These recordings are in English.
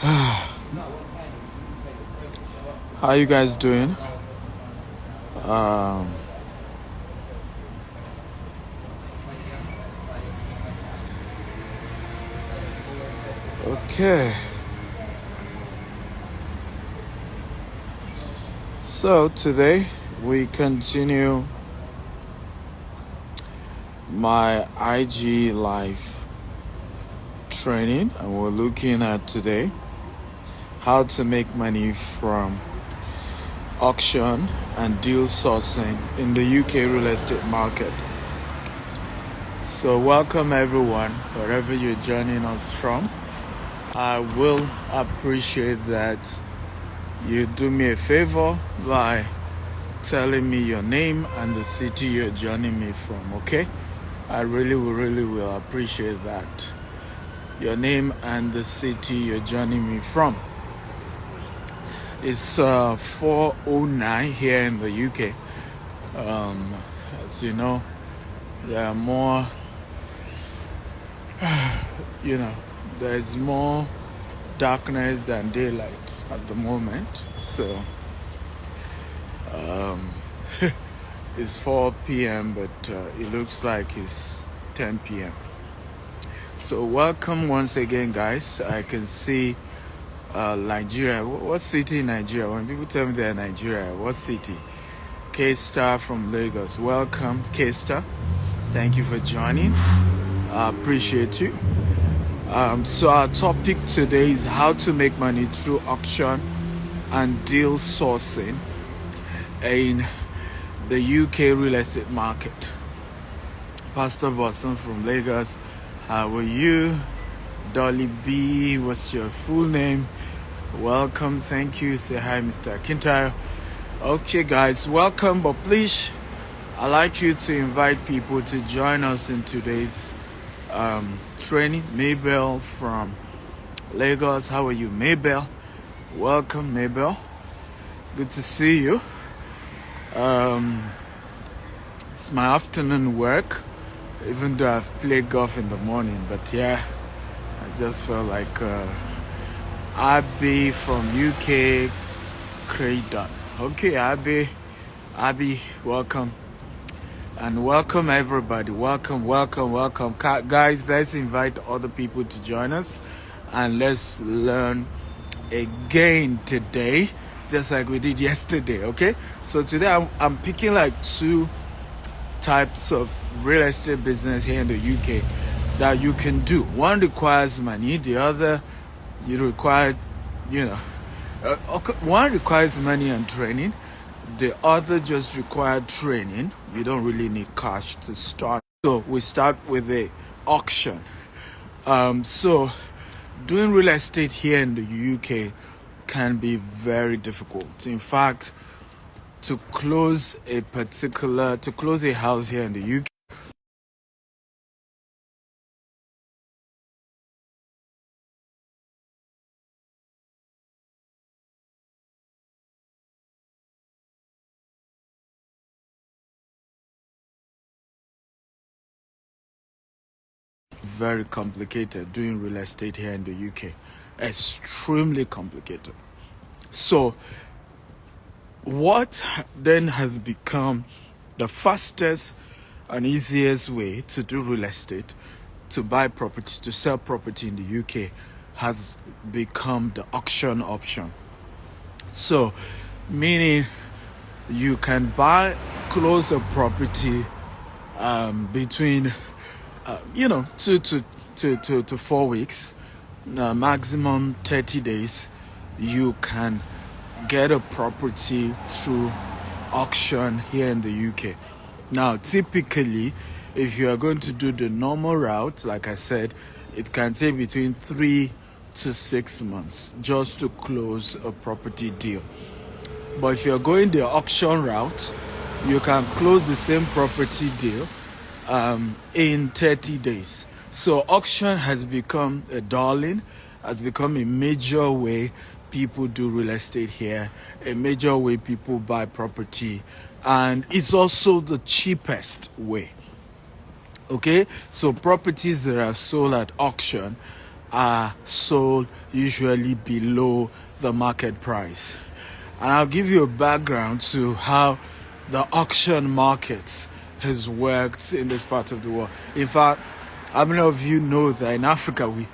How you guys doing? Um, okay. So today we continue my IG live training, and we're looking at today how to make money from auction and deal sourcing in the UK real estate market. So welcome everyone, wherever you're joining us from. I will appreciate that you do me a favor by telling me your name and the city you're joining me from, okay? I really will appreciate that. Your name and the city you're joining me from. It's 4:09 here in the UK. As you know, there are more, there's more darkness than daylight at the moment. So it's 4 p.m. but it looks like it's 10 p.m. So welcome once again, guys. I can see Nigeria. What city in Nigeria? When people tell me they're Nigeria, what city? K-Star from Lagos. Welcome, K-Star. Thank you for joining. I appreciate you. So our topic today is how to make money through auction and deal sourcing in the UK real estate market. Pastor Boston from Lagos. How are you? Dolly B, what's your full name? Welcome, thank you. Say hi, Mr. Kintyre. Okay, guys, welcome, but please, I'd like you to invite people to join us in today's training. Maybell from Lagos. How are you, Maybell? Welcome, Maybell. Good to see you. It's my afternoon work, even though I've played golf in the morning, but yeah, I just felt like Abby from UK Craydon. Okay, Abby, welcome. And welcome everybody. Welcome. Guys, let's invite other people to join us and let's learn again today, just like we did yesterday, okay? So today I'm picking like two types of real estate business here in the UK that you can do. One requires money, the other one requires money and training. The other just required training. You don't really need cash to start. So we start with the auction. So doing real estate here in the UK can be very difficult. In fact, to close a house here in the UK, very complicated. Doing real estate here in the UK, extremely complicated. So what then has become the fastest and easiest way to do real estate, to buy property, to sell property in the UK, has become the auction option. So meaning you can close a property between 2 to 4 weeks, maximum 30 days. You can get a property through auction here in the UK. Now, typically, if you are going to do the normal route, like I said, it can take between 3 to 6 months just to close a property deal. But if you're going the auction route, you can close the same property deal in 30 days. So auction has become a darling, has become a major way people do real estate here, a major way people buy property, and it's also the cheapest way. Okay, so properties that are sold at auction are sold usually below the market price. And I'll give you a background to how the auction market has worked in this part of the world. In fact, how many of you know that in Africa we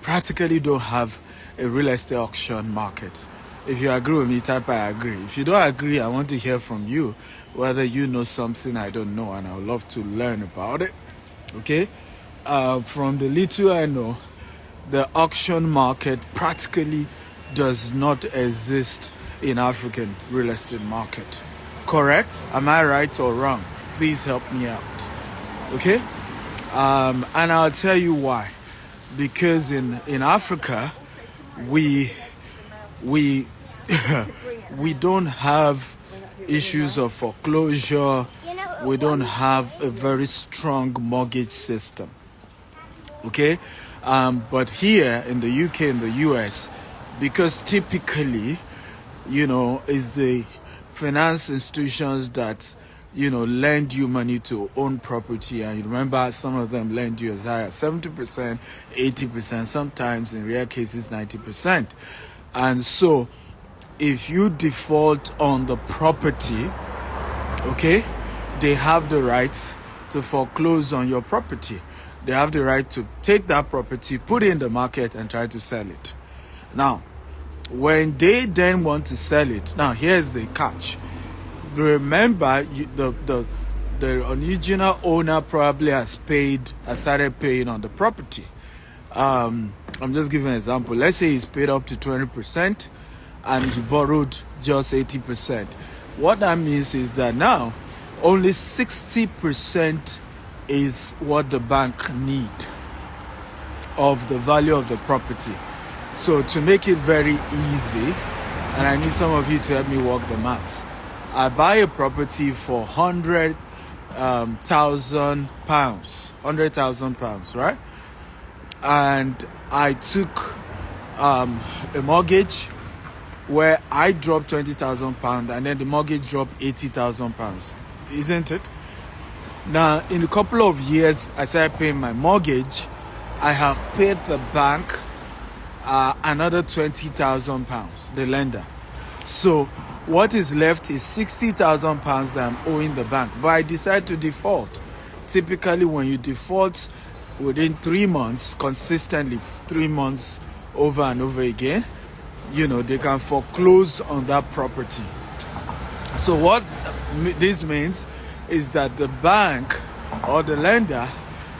practically don't have a real estate auction market? If you agree with me, type I agree. If you don't agree, I want to hear from you whether you know something I don't know, and I would love to learn about it. Okay? From the little I know, the auction market practically does not exist in African real estate market. Correct? Am I right or wrong? Please help me out. Okay? And I'll tell you why. Because in Africa, we we don't have issues of foreclosure. We don't have a very strong mortgage system. Okay? But here in the UK and the US, because typically, is the finance institutions that, lend you money to own property. And you remember some of them lend you as high as 70%, 80%, sometimes in rare cases 90%. And so if you default on the property, okay, they have the right to foreclose on your property. They have the right to take that property, put it in the market, and try to sell it. Now, when they then want to sell it, now here's the catch. Remember, the original owner probably has started paying on the property. I'm just giving an example. Let's say he's paid up to 20% and he borrowed just 80%. What that means is that now only 60% is what the bank need of the value of the property. So to make it very easy, and I need some of you to help me work the maths, I buy a property for £100,000, right? And I took a mortgage where I dropped £20,000 and then the mortgage dropped £80,000, isn't it? Now, in a couple of years, I started paying my mortgage. I have paid the bank another £20,000, the lender. So what is left is £60,000 that I'm owing the bank. But I decide to default. Typically, when you default within 3 months, consistently 3 months over and over again, they can foreclose on that property. So what this means is that the bank or the lender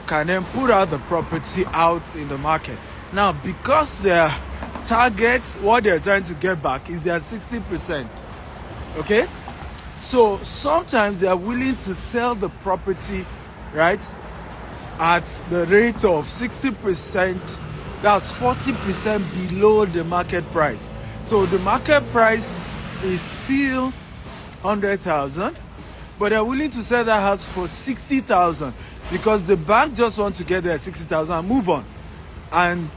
can then put out the property out in the market. Now, because their targets, what they're trying to get back is their 60%. Okay? So sometimes they are willing to sell the property, right, at the rate of 60%. That's 40% below the market price. So the market price is still 100,000, but they're willing to sell that house for 60,000 because the bank just wants to get there at 60,000 and move on. And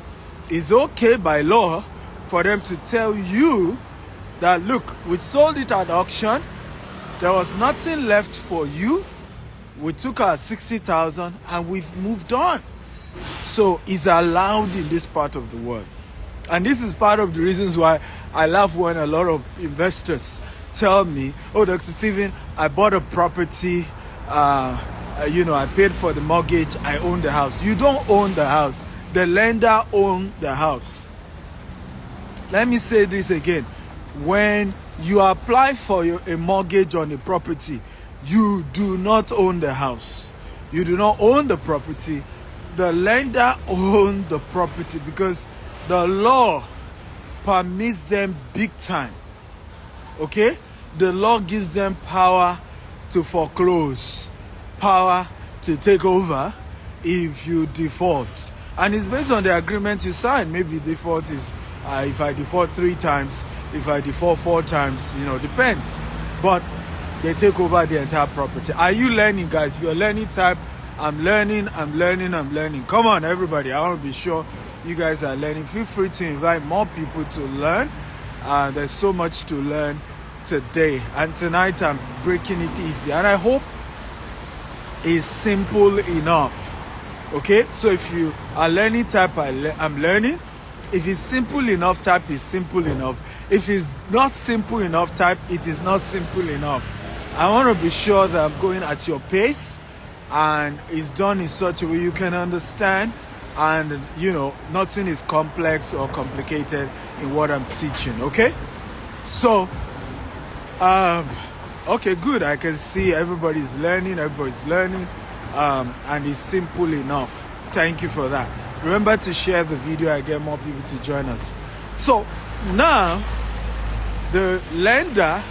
it's okay by law for them to tell you that, look, we sold it at auction, there was nothing left for you, we took our 60,000 and we've moved on. So it's allowed in this part of the world. And this is part of the reasons why I laugh when a lot of investors tell me, oh, Dr. Stephen, I bought a property, I paid for the mortgage, I own the house. You don't own the house. The lender owns the house. Let me say this again. When you apply for a mortgage on a property, you do not own the house. You do not own the property. The lender owns the property because the law permits them big time. Okay? The law gives them power to foreclose, power to take over if you default. And it's based on the agreement you sign. Maybe default is if I default 3 times, if I default 4 times, depends. But they take over the entire property. Are you learning, guys? If you're learning, type, I'm learning. Come on, everybody. I want to be sure you guys are learning. Feel free to invite more people to learn. There's so much to learn today. And tonight I'm breaking it easy. And I hope it's simple enough. Okay, so if you are learning, type I'm learning. If it's simple enough, type is simple enough. If it's not simple enough, type it is not simple enough. I want to be sure that I'm going at your pace and it's done in such a way you can understand, and nothing is complex or complicated in what I'm teaching. Okay, so okay, good. I can see everybody's learning, and it's simple enough. Thank you for that. Remember to share the video and get more people to join us. So now the lender,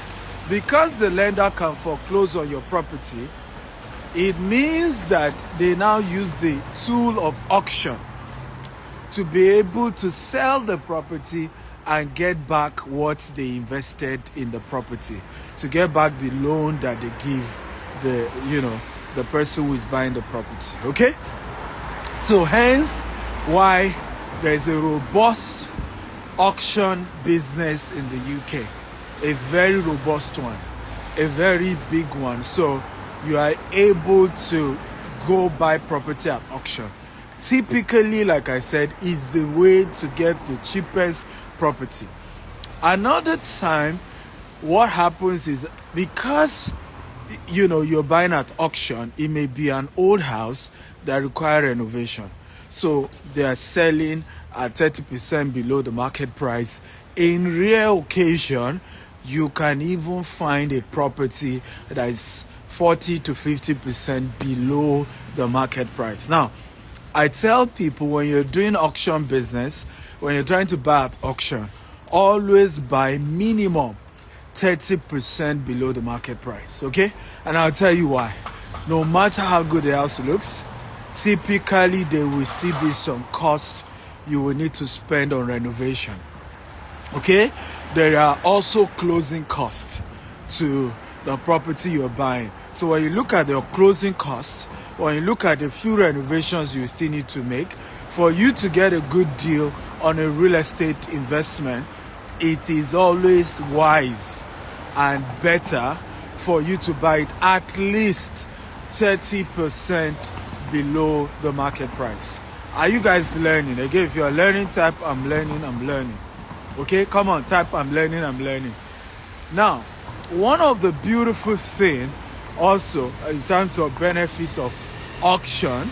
because the lender can foreclose on your property, it means that they now use the tool of auction to be able to sell the property and get back what they invested in the property, to get back the loan that they give the person who is buying the property. Okay, so hence why there's a robust auction business in the UK, a very robust one, a very big one. So you are able to go buy property at auction. Typically, like I said, is the way to get the cheapest property. Another time, what happens is, because you're buying at auction, it may be an old house that require renovation, so they are selling at 30% below the market price. In rare occasion, you can even find a property that is 40 to 50% below the market price. Now, I tell people, when you're doing auction business, when you're trying to buy at auction, always buy minimum 30% below the market price. Okay, and I'll tell you why. No matter how good the house looks, typically there will still be some cost you will need to spend on renovation. Okay, there are also closing costs to the property you're buying. So when you look at the closing costs, when you look at the few renovations you still need to make for you to get a good deal on a real estate investment, it is always wise and better for you to buy it at least 30% below the market price. Are you guys learning? Again, if you're learning, type I'm learning. Okay, come on, type I'm learning. Now, one of the beautiful things also in terms of benefit of auction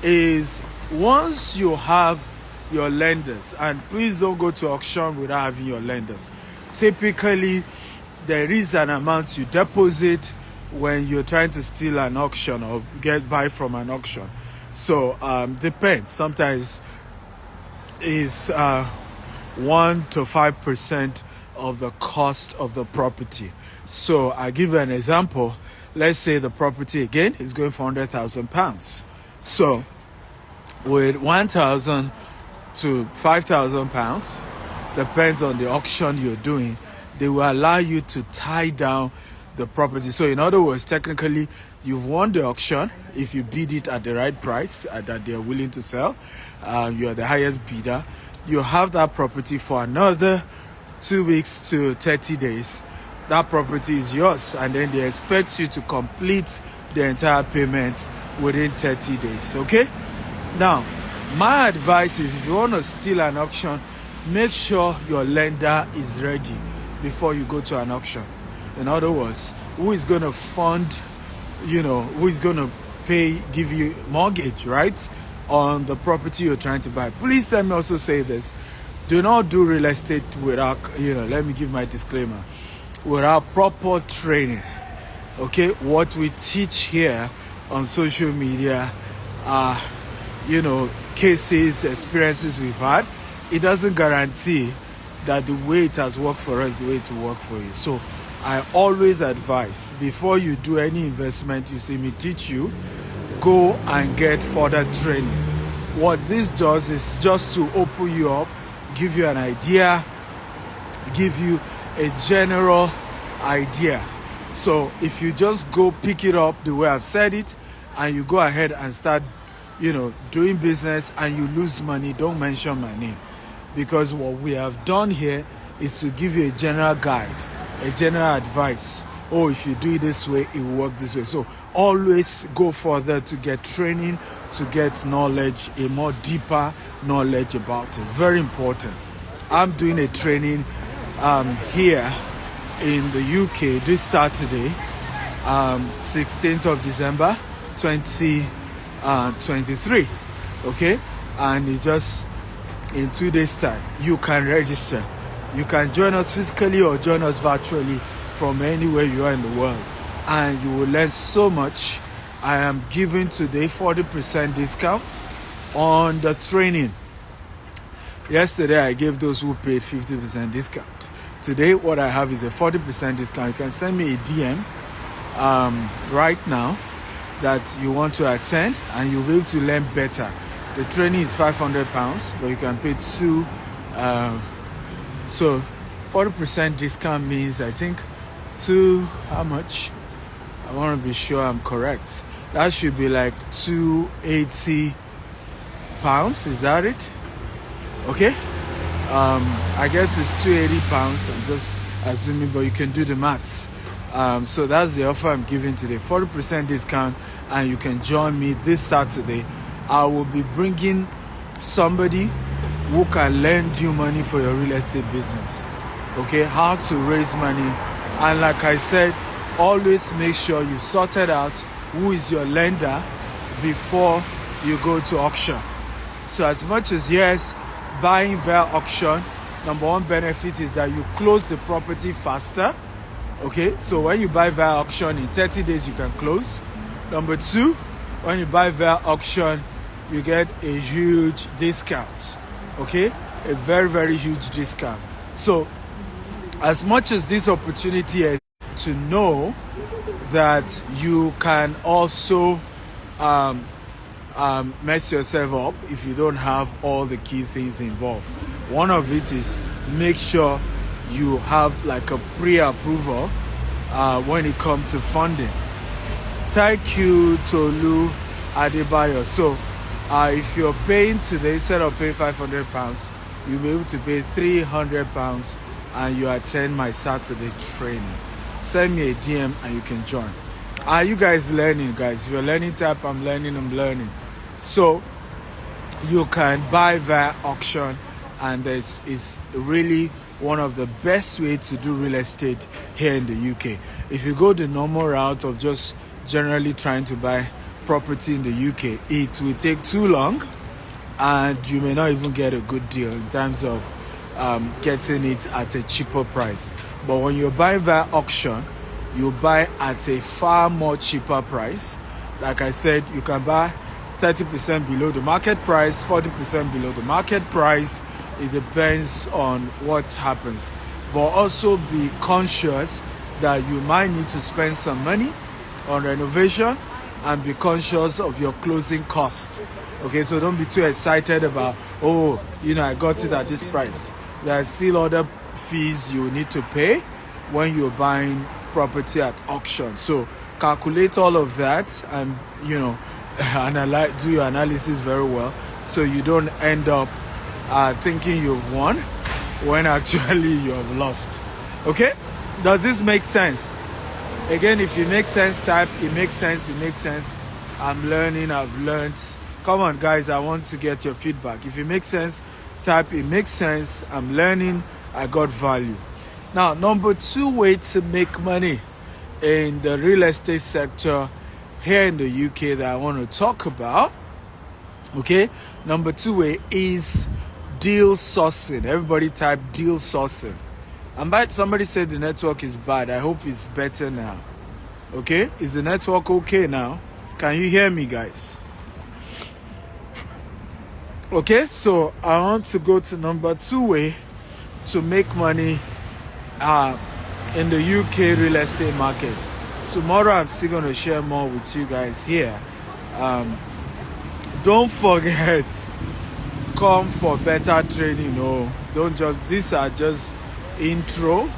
is, once you have your lenders, and please don't go to auction without having your lenders. Typically, there is an amount you deposit when you're trying to steal an auction or buy from an auction. So depends. Sometimes is 1 to 5% of the cost of the property. So I give you an example. Let's say the property again is going for £100,000. So with 1,000 to 5,000 pounds, depends on the auction you're doing, they will allow you to tie down the property. So in other words, technically you've won the auction if you bid it at the right price that they're willing to sell. You are the highest bidder. You have that property for another 2 weeks to 30 days. That property is yours, and then they expect you to complete the entire payment within 30 days. Okay, now my advice is, if you want to steal an auction, make sure your lender is ready before you go to an auction. In other words, who is going to fund, who is going to give you mortgage, right, on the property you're trying to buy. Please let me also say this: do not do real estate without, let me give my disclaimer, without proper training. Okay, what we teach here on social media are, cases, experiences we've had. It doesn't guarantee that the way it has worked for us, the way it will work for you. So I always advise, before you do any investment you see me teach you, go and get further training. What this does is just to open you up, give you an idea, give you a general idea. So if you just go pick it up the way I've said it, and you go ahead and start, doing business, and you lose money, don't mention my name. Because what we have done here is to give you a general guide, a general advice. Oh, if you do it this way, it will work this way. So always go further to get training, to get knowledge, a more deeper knowledge about it. Very important. I'm doing a training here in the UK this Saturday, 16th of December 2023. Okay, and it's just in 2 days time. You can register. You can join us physically or join us virtually from anywhere you are in the world, and you will learn so much. I am giving today 40% discount on the training. Yesterday I gave those who paid 50% discount. Today what I have is a 40% discount. You can send me a DM right now that you want to attend, and you'll be able to learn better. The training is £500, but you can pay two. So 40% discount means, I think, how much? I want to be sure I'm correct. That should be like £280. Is that it? Okay. I guess it's £280. I'm just assuming, but you can do the maths. So that's the offer I'm giving today. 40% discount, and you can join me this Saturday. I will be bringing somebody who can lend you money for your real estate business. Okay, how to raise money. And like I said, always make sure you sorted out who is your lender before you go to auction. So as much as, yes, buying via auction, number one benefit is that you close the property faster. Okay, so when you buy via auction, in 30 days you can close. Number two, when you buy via auction, you get a huge discount. Okay, a very, very huge discount. So as much as this opportunity is to know that you can also mess yourself up if you don't have all the key things involved. One of it is make sure you have like a pre-approval when it comes to funding. Thank you, Tolu Adebayo. So if you're paying today, instead of paying £500, you'll be able to pay £300 and you attend my Saturday training. Send me a DM and you can join. Are you guys learning, guys? If you're learning, type I'm learning. So you can buy via auction, and it's really one of the best way to do real estate here in the UK. If you go the normal route of just generally trying to buy property in the UK, it will take too long, and you may not even get a good deal in terms of getting it at a cheaper price. But when you buy via auction, you buy at a far more cheaper price. Like I said, you can buy 30% below the market price, 40% below the market price. It depends on what happens. But also be conscious that you might need to spend some money on renovation, and be conscious of your closing costs. Okay, so don't be too excited about, I got it at this price. There are still other fees you need to pay when you're buying property at auction. So calculate all of that, and do your analysis very well, so you don't end up thinking you've won when actually you have lost. Okay, does this make sense? Again, if it makes sense, type it makes sense. I'm learning, I've learned. Come on guys, I want to get your feedback. If it makes sense, type it makes sense. I'm learning, I got value. Now, number 2 way to make money in the real estate sector here in the UK that I want to talk about. Okay, number 2 way is deal sourcing. Everybody type deal sourcing. Somebody said the network is bad. I hope it's better now. Okay, is the network okay now? Can you hear me, guys? Okay, so I want to go to number 2 way to make money in the UK real estate market. Tomorrow I'm still going to share more with you guys here. Don't forget, come for better training. These are just intro,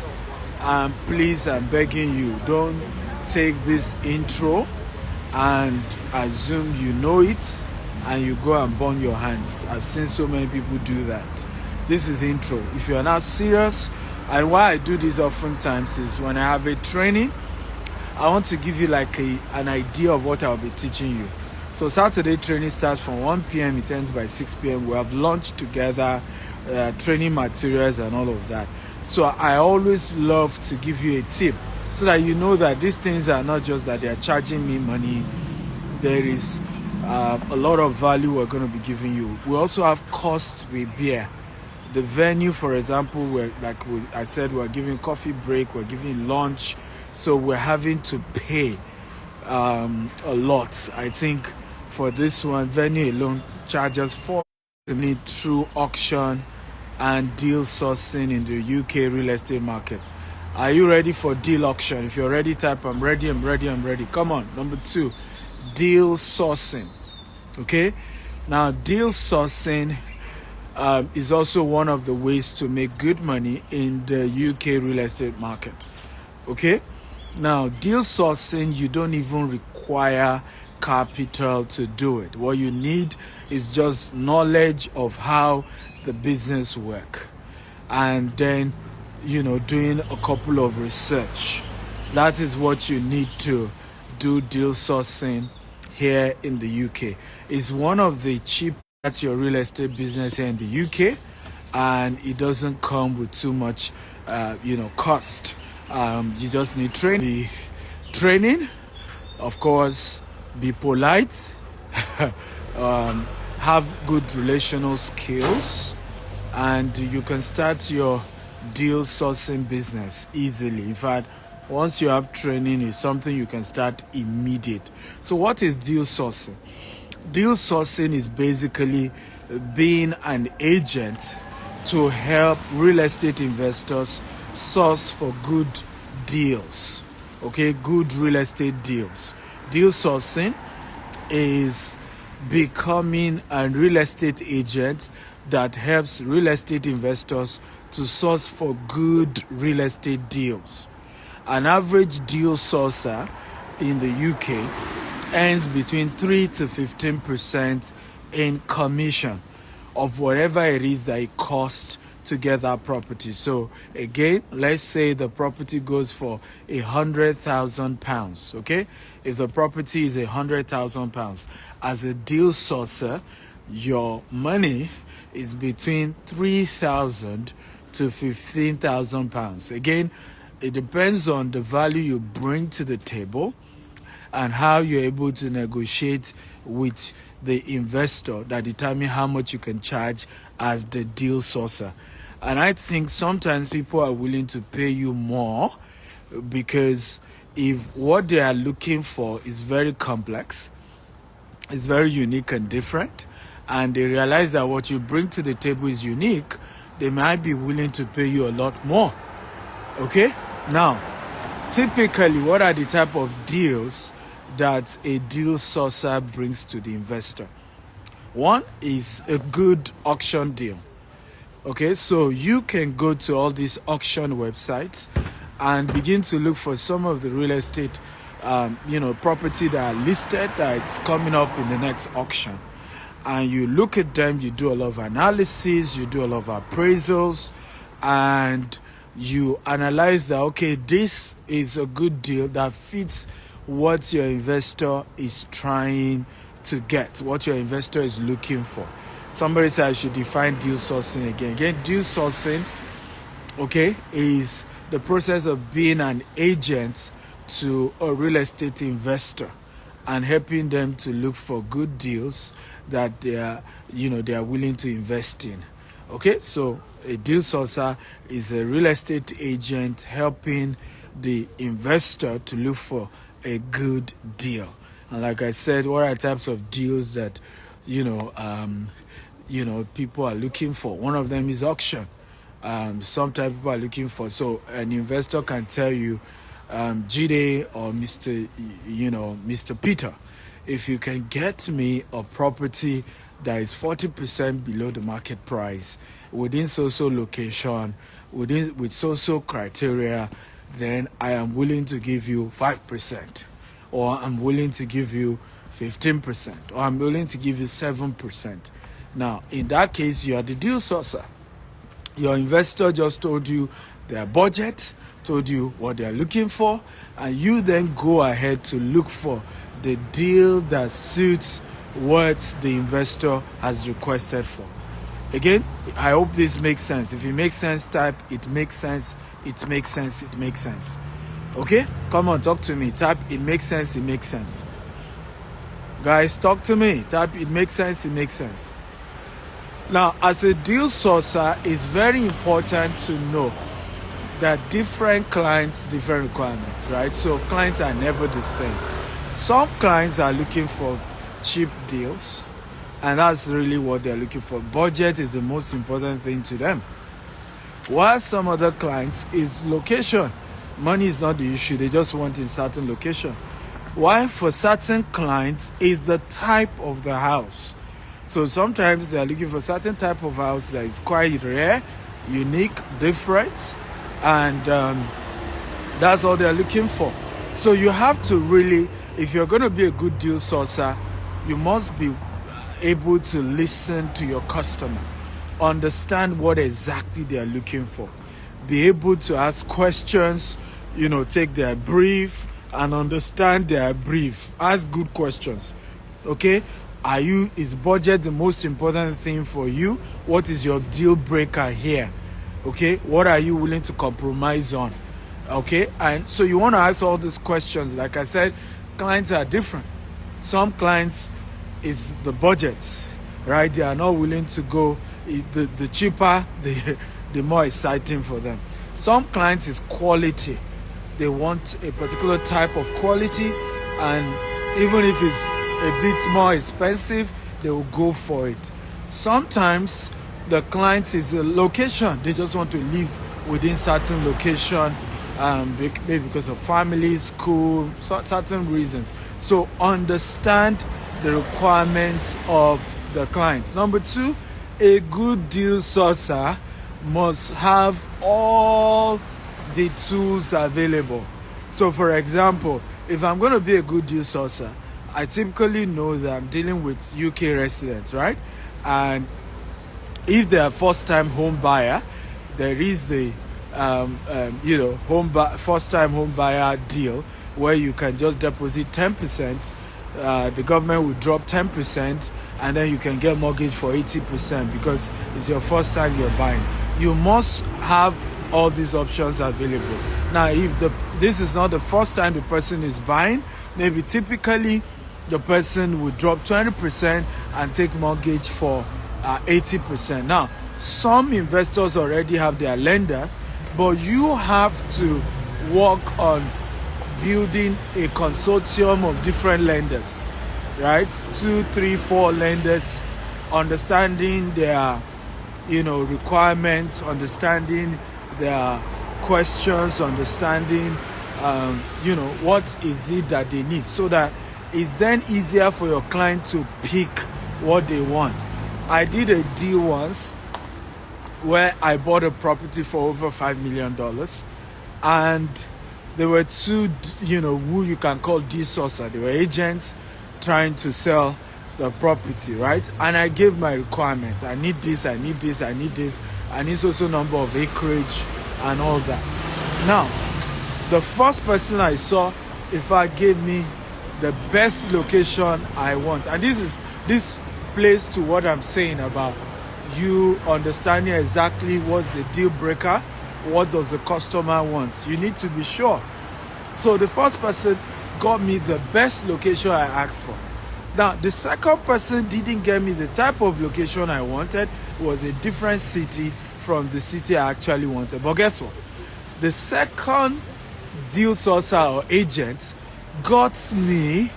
and please, I'm begging you, don't take this intro and assume you know it and you go and burn your hands. I've seen so many people do that. This is intro. If you're not serious, and why I do this oftentimes is when I have a training, I want to give you like an idea of what I'll be teaching you. So Saturday training starts from 1 p.m. It ends by 6 p.m. We have lunch together, training materials and all of that. So I always love to give you a tip so that you know that these things are not just that they are charging me money. There is a lot of value we're going to be giving you. We also have costs we bear. The venue, for example, I said, we're giving coffee break, we're giving lunch, so we're having to pay a lot. I think for this one, venue alone charges for need through auction and deal sourcing in the UK real estate market. Are you ready for deal auction? If you're ready, type I'm ready, I'm ready, I'm ready. Come on. Number 2, deal sourcing. Okay, now deal sourcing is also one of the ways to make good money in the UK real estate market. Okay, now deal sourcing, you don't even require capital to do it. What you need is just knowledge of how the business work, and then doing a couple of research. That is what you need to do deal sourcing here in the UK. It's one of the cheapest at your real estate business here in the UK, and it doesn't come with too much cost. You just need training, of course, be polite, have good relational skills, and you can start your deal sourcing business easily. In fact, once you have training, it's something you can start immediate. So what is deal sourcing? Deal sourcing is basically being an agent to help real estate investors source for good deals. Okay, good real estate deals. Deal sourcing is becoming a real estate agent that helps real estate investors to source for good real estate deals. An average deal sourcer in the UK earns between 3 to 15% in commission of whatever it is that it costs to get that property. So again, let's say the property goes for £100,000. Okay, if the property is £100,000, as a deal sourcer, your money is between £3,000 to £15,000. Again, it depends on the value you bring to the table and how you're able to negotiate with the investor that determine how much you can charge as the deal sourcer. And I think sometimes people are willing to pay you more because if what they are looking for is very complex, it's very unique and different, and they realize that what you bring to the table is unique, they might be willing to pay you a lot more. Okay? Now, typically, what are the type of deals that a deal sourcer brings to the investor? One is a good auction deal. Okay, so you can go to all these auction websites and begin to look for some of the real estate property that are listed that it's coming up in the next auction. And you look at them, you do a lot of analysis, you do a lot of appraisals, and you analyze that, okay, this is a good deal that fits what your investor is trying to get, what your investor is looking for. Somebody said I should define deal sourcing again. Again, deal sourcing, okay, is the process of being an agent to a real estate investor and helping them to look for good deals that they are willing to invest in. Okay, so a deal sourcer is a real estate agent helping the investor to look for a good deal. And like I said, what are types of deals that people are looking for? One of them is auction. Sometimes people are looking for. So an investor can tell you, Jide or Mr. Peter, if you can get me a property that is 40% below the market price within so-so location, with so-so criteria, then I am willing to give you 5%, or I'm willing to give you 15%, or I'm willing to give you 7%. Now, in that case, you are the deal sourcer. Your investor just told you their budget, told you what they're looking for, and you then go ahead to look for the deal that suits what the investor has requested for. Again, I hope this makes sense. If it makes sense, type "it makes sense," "it makes sense," "it makes sense." Okay? Come on, talk to me. Type "it makes sense," "it makes sense." Guys, talk to me. Type "it makes sense," "it makes sense." Now, as a deal sourcer, it's very important to know that different clients, different requirements, right? So clients are never the same. Some clients are looking for cheap deals, and that's really what they're looking for. Budget is the most important thing to them. While some other clients is location. Money is not the issue, they just want in certain location. While for certain clients is the type of the house. So sometimes they are looking for certain type of house that is quite rare, unique, different, and that's all they're looking for. So you have to really, if you're going to be a good deal sourcer, you must be able to listen to your customer, understand what exactly they are looking for, be able to ask questions, take their brief and understand their brief. Ask good questions. Okay? Is budget the most important thing for you? What is your deal breaker here? Okay? What are you willing to compromise on? Okay? And so you want to ask all these questions. Like I said, clients are different. Some clients, it's the budgets, right? They are not willing to go. The cheaper, the more exciting for them. Some clients is quality. They want a particular type of quality, and even if it's a bit more expensive, they will go for it. Sometimes the client is a location. They just want to live within certain location, maybe because of family, school, certain reasons. So understand the requirements of the clients. Number 2, a good deal sourcer must have all the tools available. So for example, if I'm going to be a good deal sourcer, I typically know that I'm dealing with UK residents, right? And if they're a first-time home buyer, there is the first-time home buyer deal where you can just deposit 10%. The government will drop 10%, and then you can get mortgage for 80% because it's your first time you're buying. You must have all these options available. Now, if this is not the first time the person is buying, maybe typically the person would drop 20% and take mortgage for 80%. Now, some investors already have their lenders, but you have to work on building a consortium of different lenders, right? 2, 3, 4 lenders, understanding their requirements, understanding their questions, understanding what is it that they need, so that it's then easier for your client to pick what they want. I did a deal once where I bought a property for over $5 million, and there were 2 who you can call deal sourcer. They were agents trying to sell the property, right? And I gave my requirements. I need this, I need this, I need this, I need also number of acreage and all that. Now, the first person I saw, in fact, gave me the best location I want. And this plays to what I'm saying about you understanding exactly what's the deal breaker, what does the customer want. You need to be sure. So the first person got me the best location I asked for. Now, the second person didn't get me the type of location I wanted. It was a different city from the city I actually wanted. But guess what? The second deal sourcer or agent got me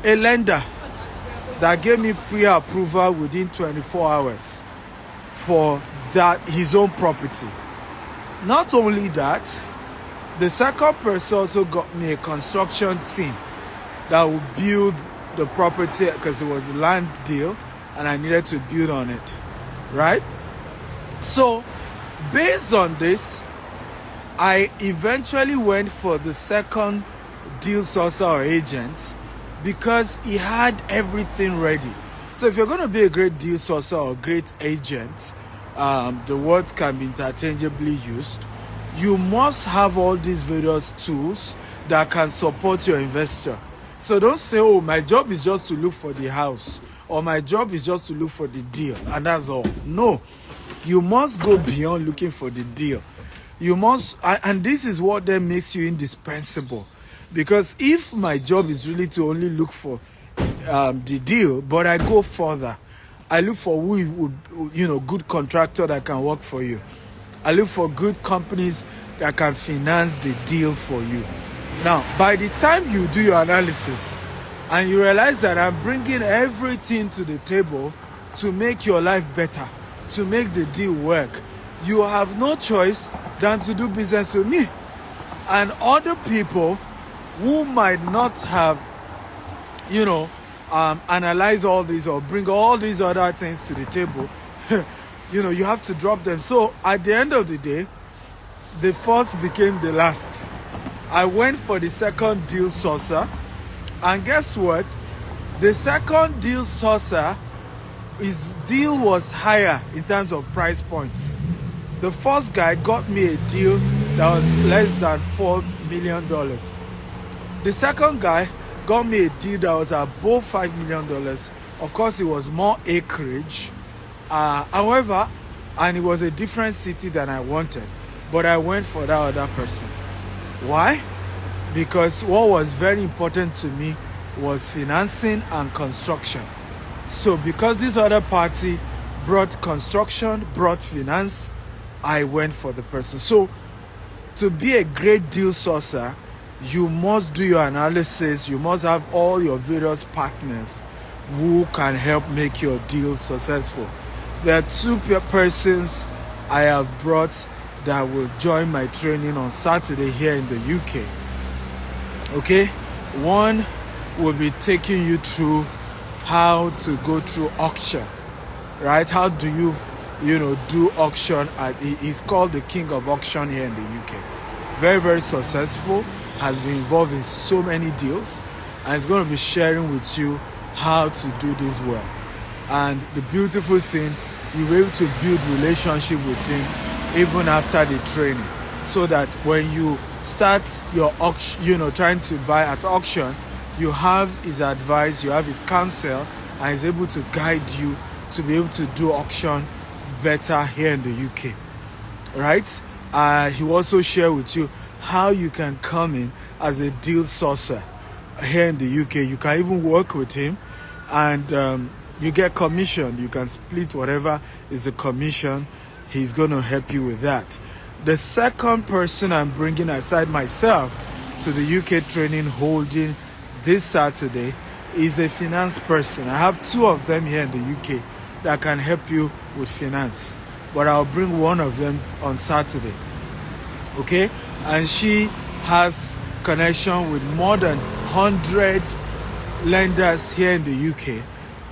a lender that gave me pre-approval within 24 hours for his own property. Not only that, the second person also got me a construction team that would build the property, because it was a land deal and I needed to build on it, right? So based on this, I eventually went for the second deal sourcer or agent because he had everything ready. So if you're going to be a great deal sourcer or great agent, the words can be interchangeably used. you must have all these various tools that can support your investor. So don't say, oh, my job is just to look for the house, or my job is just to look for the deal, and that's all. No, you must go beyond looking for the deal. You must, and this is what then makes you indispensable. Because if my job is really to only look for the deal, but I go further, I look for who would, good contractor that can work for you. I look for good companies that can finance the deal for you. Now, by the time you do your analysis and you realize that I'm bringing everything to the table to make your life better, to make the deal work, you have no choice than to do business with me. And other people who might not have, analyze all these or bring all these other things to the table, you have to drop them. So at the end of the day, the first became the last. I went for the second deal sourcer, and guess what? The second deal sourcer, his deal was higher in terms of price points. The first guy got me a deal that was less than $4 million. The second guy got me a deal that was above $5 million. Of course, it was more acreage. However, and it was a different city than I wanted. But I went for that other person. Why? Because what was very important to me was financing and construction. So because this other party brought construction, brought finance, I went for the person. So to be a great deal sourcer, you must do your analysis. You must have all your various partners who can help make your deal successful. There are two persons I have brought that will join my training on Saturday here in the UK. Okay? One will be taking you through how to go through auction. Right? How do you do auction? He's called the king of auction here in the UK. Very, very successful. Has been involved in so many deals. And he's going to be sharing with you how to do this well. And the beautiful thing, you'll be able to build relationship with him even after the training, so that when you start your auction, trying to buy at auction, you have his advice, you have his counsel, and he's able to guide you to be able to do auction better here in the UK. Right? He will also share with you how you can come in as a deal sourcer here in the UK. You can even work with him, and you get commission. You can split whatever is the commission. He's going to help you with that. The second person I'm bringing aside myself to the UK training holding this Saturday is a finance person. I have two of them here in the UK that can help you with finance, but I'll bring one of them on Saturday. Okay? And she has connection with more than 100 lenders here in the UK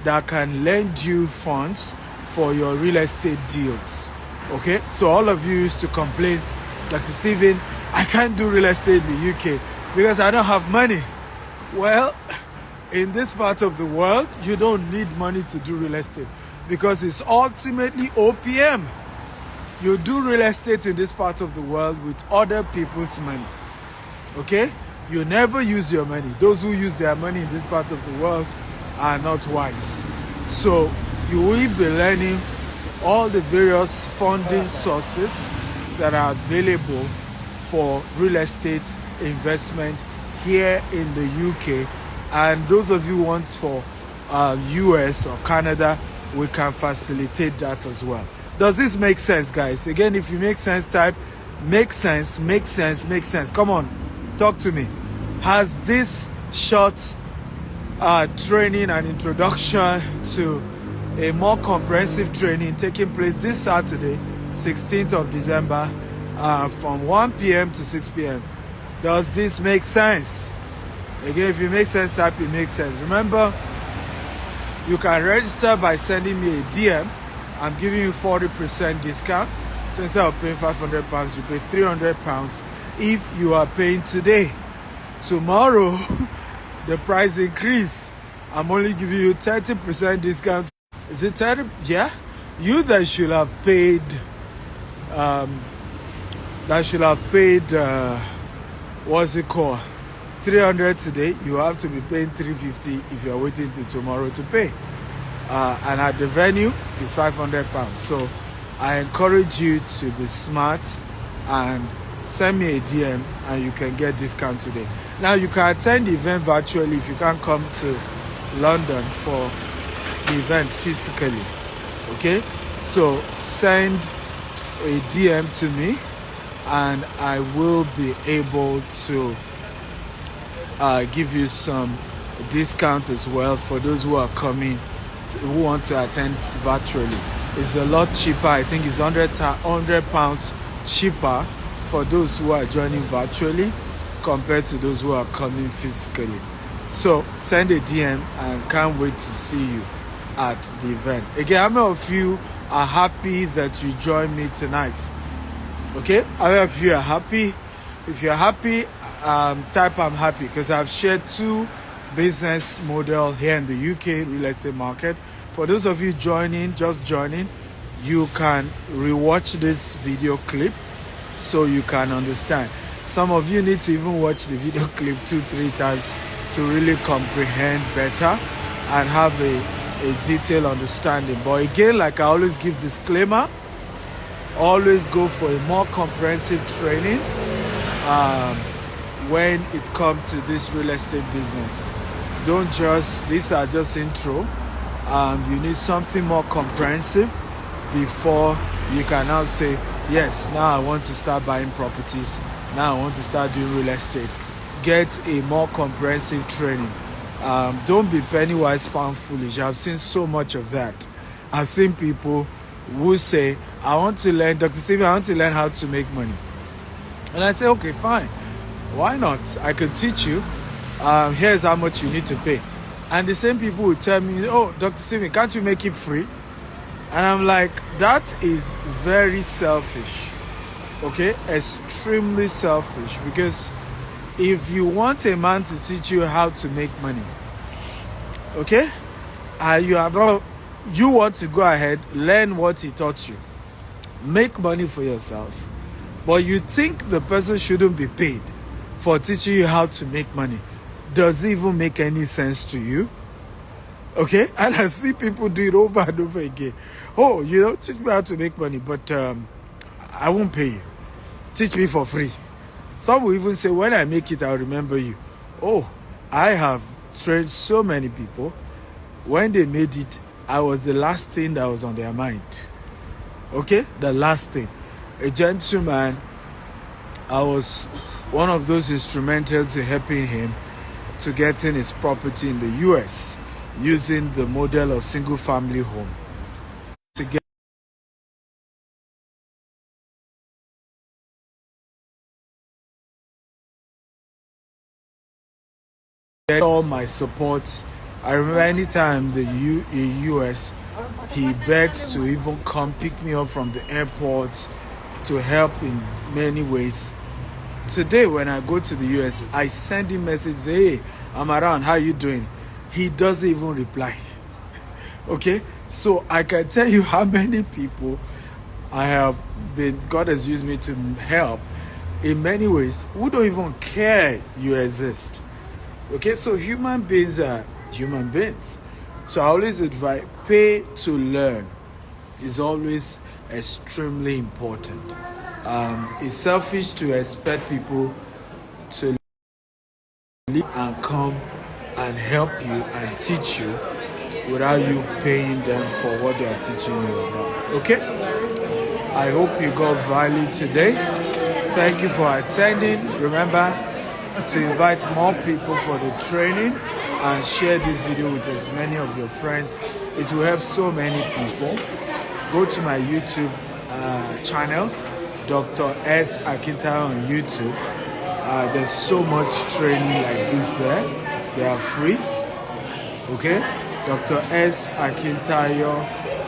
that can lend you funds for your real estate deals. Okay, so all of you used to complain, Dr. Stephen, I can't do real estate in the UK because I don't have money. Well, in this part of the world, you don't need money to do real estate because it's ultimately OPM. You do real estate in this part of the world with other people's money. Okay? You never use your money. Those who use their money in this part of the world are not wise. So you will be learning all the various funding sources that are available for real estate investment here in the UK. And those of you who want for US or Canada, we can facilitate that as well. Does this make sense, guys? Again, if you make sense, type make sense, make sense, make sense. Come on, talk to me. Has this short training and introduction to a more comprehensive training taking place this Saturday, 16th of December, from 1 p.m. to 6 p.m. Does this make sense? Again, if it makes sense, type it makes sense. Remember, you can register by sending me a DM. I'm giving you 40% discount. So instead of paying £500, you pay £300 if you are paying today. Tomorrow, the price increase. I'm only giving you 30% discount. Is it 30? Yeah? You that should have paid that should have paid, what's it called, 300 today, you have to be paying 350 if you're waiting till tomorrow to pay. And at the venue, it's £500. So I encourage you to be smart and send me a DM and you can get discount today. Now you can attend the event virtually if you can't come to London for the event physically. Okay? So send a DM to me and I will be able to give you some discount as well for those who are coming who want to attend virtually. It's a lot cheaper. I think it's £100 cheaper for those who are joining virtually compared to those who are coming physically. So send a DM and can't wait to see you at the event. Again, how many of you are happy that you joined me tonight? Okay, how many of you are happy? If you're happy, type I'm happy, because I've shared 2 business model here in the UK real estate market. For those of you just joining, you can rewatch this video clip so you can understand. Some of you need to even watch the video clip 2-3 times to really comprehend better and have a detailed understanding. But again, like I always give disclaimer, always go for a more comprehensive training when it comes to this real estate business. Don't just, these are just intro. You need something more comprehensive before you can now say, yes, now I want to start buying properties. Now I want to start doing real estate. Get a more comprehensive training. Don't be penny wise, pound foolish. I've seen so much of that. I've seen people who say, I want to learn, Dr. Stephen, I want to learn how to make money. And I say, okay, fine. Why not? I can teach you. Here's how much you need to pay. And the same people will tell me, oh, Dr. Stephen, can't you make it free? And I'm like, that is very selfish. Okay? Extremely selfish. Because if you want a man to teach you how to make money, okay? You want to go ahead, learn what he taught you. Make money for yourself. But you think the person shouldn't be paid for teaching you how to make money. Does it even make any sense to you? Okay? And I see people do it over and over again. Oh, teach me how to make money, but I won't pay you. Teach me for free. Some will even say, when I make it, I'll remember you. Oh, I have trained so many people. When they made it, I was the last thing that was on their mind. Okay? The last thing. A gentleman, I was one of those instrumentals in helping him to getting his property in the US using the model of single family home. To get all my support. I remember anytime in US, he begs to even come pick me up from the airport to help in many ways. Today, when I go to the US, I send him message, hey, I'm around, how you doing? He doesn't even reply. Okay? So I can tell you how many people God has used me to help in many ways who don't even care you exist. Okay? So human beings are human beings. So I always advise, pay to learn is always extremely important. It's selfish to expect people to leave and come and help you and teach you without you paying them for what they are teaching you about. Okay? I hope you got value today. Thank you for attending. Remember to invite more people for the training and share this video with as many of your friends. It will help so many people. Go to my YouTube channel, Dr. S. Akintayo on YouTube. There's so much training like this there. They are free. Okay? Dr. S. Akintayo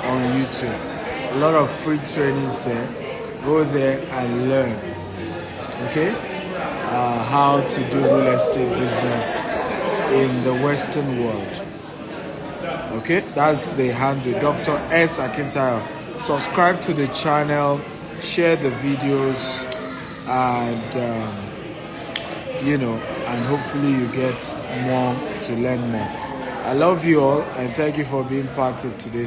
on YouTube. A lot of free trainings there. Go there and learn. Okay? How to do real estate business in the Western world. Okay? That's the handle. Dr. S. Akintayo. Subscribe to the channel. Share the videos. and and hopefully you get more to learn more. I love you all, and thank you for being part of today's